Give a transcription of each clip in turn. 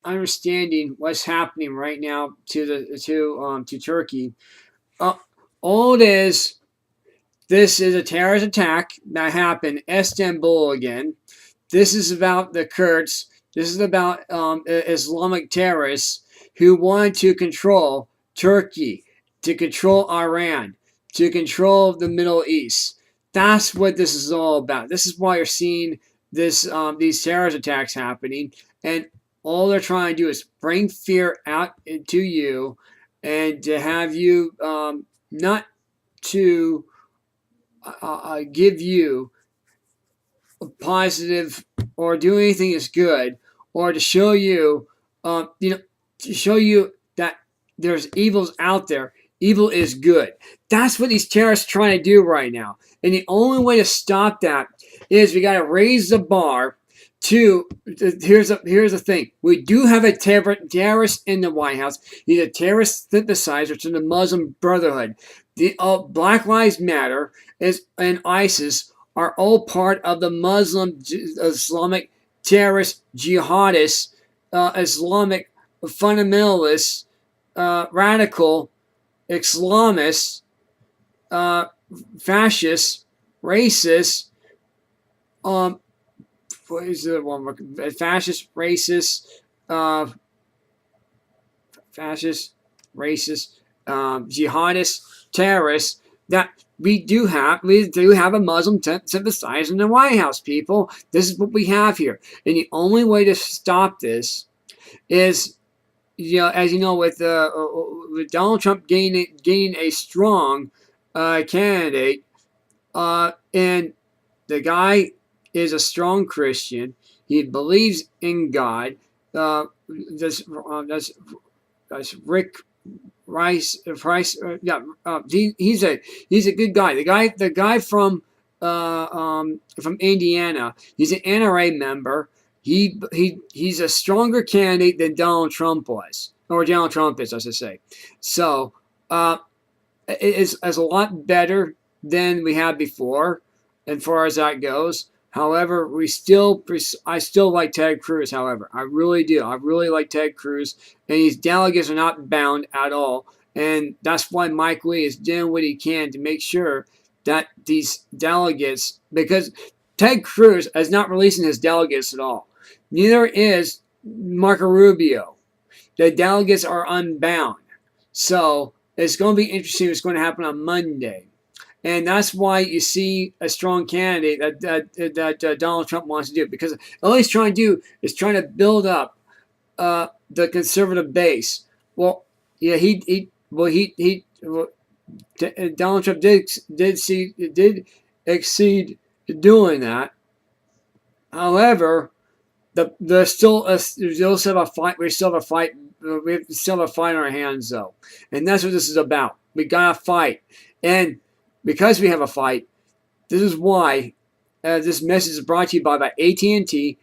understanding what's happening right now to Turkey. Uh, all it is, this is a terrorist attack that happened in Istanbul again. This is about the Kurds. This is about Islamic terrorists who wanted to control Turkey, to control Iran, to control the Middle East. That's what this is all about. This is why you're seeing these terrorist attacks happening, and all they're trying to do is bring fear out into you, and to have you not to give you positive or do anything that's good, or to show you, to show you that there's evils out there. Evil is good. That's what these terrorists are trying to do right now. And the only way to stop that is we got to raise the bar to, here's the thing. We do have a terrorist in the White House. He's a terrorist sympathizer to the Muslim Brotherhood. The Black Lives Matter and ISIS are all part of the Muslim Islamic terrorist jihadists, Islamic fundamentalists, radical Islamists, fascists, racists, what is the one? Fascist, racist, jihadists, terrorists. That we do have a Muslim sympathizer in the White House, people. This is what we have here, and the only way to stop this is, as you know, with Donald Trump gaining a strong candidate, and the guy is a strong Christian. He believes in God. That's Rick Price. He's a good guy. The guy from Indiana. He's an NRA member. He's a stronger candidate than Donald Trump was, or Donald Trump is, I should say. So it's a lot better than we had before, as far as that goes. However, I still like Ted Cruz. However, I really do. I really like Ted Cruz, and these delegates are not bound at all. And that's why Mike Lee is doing what he can to make sure that these delegates, because Ted Cruz is not releasing his delegates at all. Neither is Marco Rubio. The delegates are unbound. So it's going to be interesting what's going to happen on Monday. And that's why you see a strong candidate that Donald Trump wants to do, because all he's trying to do is trying to build up the conservative base. Well, yeah, Donald Trump did exceed doing that. However, there's still a fight. We still have a fight. We still have a fight on our hands, though, and that's what this is about. We gotta fight, and because we have a fight, this is why this message is brought to you by AT&T,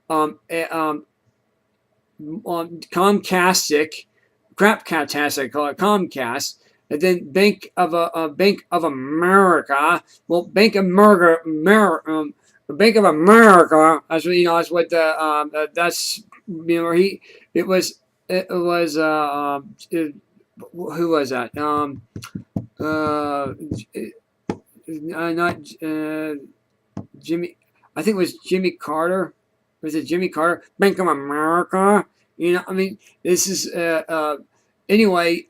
Comcast, Craptastic, call it Comcast, and then Bank of America. Well, Bank of America. Bank of America. That's what That's what that's who was that? Not Jimmy. I think it was Jimmy Carter. Was it Jimmy Carter? Bank of America. This is anyway.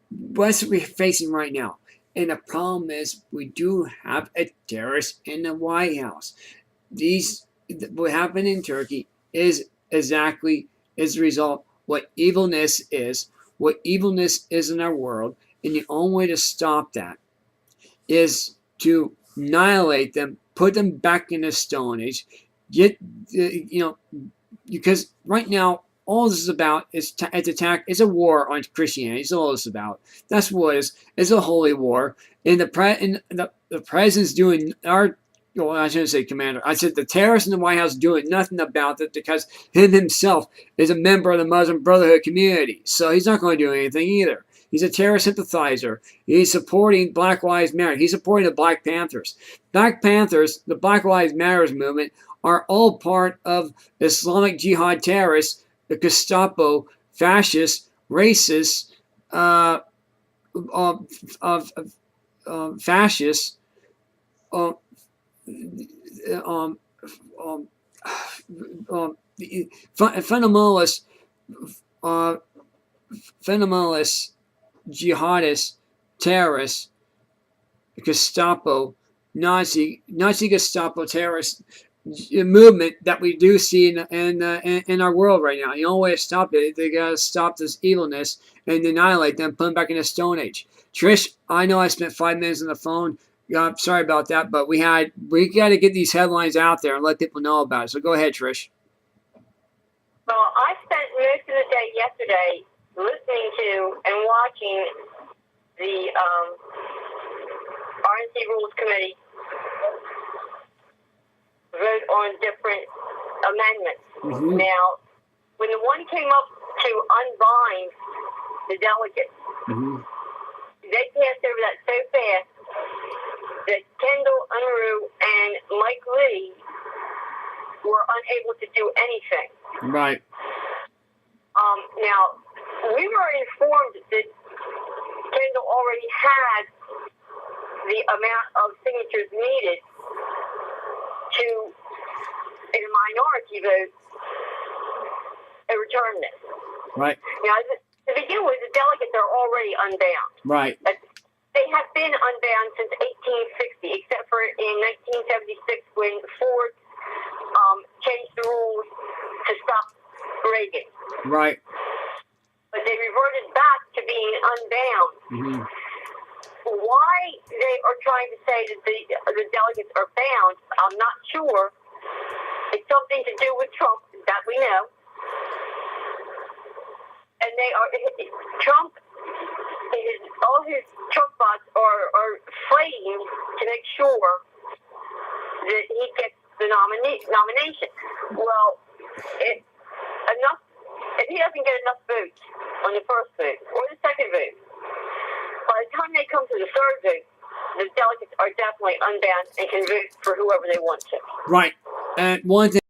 What's we're facing right now, and the problem is we do have a terrorist in the White House. What happened in Turkey is exactly as a result what evilness is. What evilness is in our world, and the only way to stop that is to annihilate them, put them back in the Stone Age. Because right now all this is about is it's a war on Christianity. That's all this is about. That's what it is. It's a holy war, and the president's doing our. Well, I shouldn't say commander. I said the terrorists in the White House doing nothing about it because him himself is a member of the Muslim Brotherhood community. So he's not going to do anything either. He's a terrorist sympathizer. He's supporting Black Lives Matter. He's supporting the Black Panthers. The Black Lives Matter movement are all part of Islamic Jihad terrorists, the Gestapo, fascists, racists, of fascists, um, um, um, fundamentalists, uh, fundamentalists, jihadists, terrorists, Gestapo, Nazi Gestapo terrorist movement that we do see in our world right now. The only way to stop it, they gotta stop this evilness and annihilate them, put them back in the Stone Age. Trish, I know I spent 5 minutes on the phone. Sorry about that, but we got to get these headlines out there and let people know about it. So go ahead, Trish. Well, I spent most of the day yesterday listening to and watching the RNC Rules Committee vote on different amendments. Mm-hmm. Now, when the one came up to unbind the delegates, mm-hmm. they passed over that so fast that Kendall, Unruh, and Mike Lee were unable to do anything. Right. Now, we were informed that Kendall already had the amount of signatures needed to, in a minority vote, return this. Right. Now, to begin with, the delegates are already unbound. Right. They have been unbound since 1860, except for in 1976 when Ford changed the rules to stop Reagan. Right. But they reverted back to being unbound. Mm-hmm. Why they are trying to say that the delegates are bound, I'm not sure. It's something to do with Trump, that we know. And Trump, all his Trump bots are fighting to make sure that he gets the nomination. Well, if he doesn't get enough votes on the first vote or the second vote, by the time they come to the third vote, the delegates are definitely unbound and can vote for whoever they want to. Right. And one thing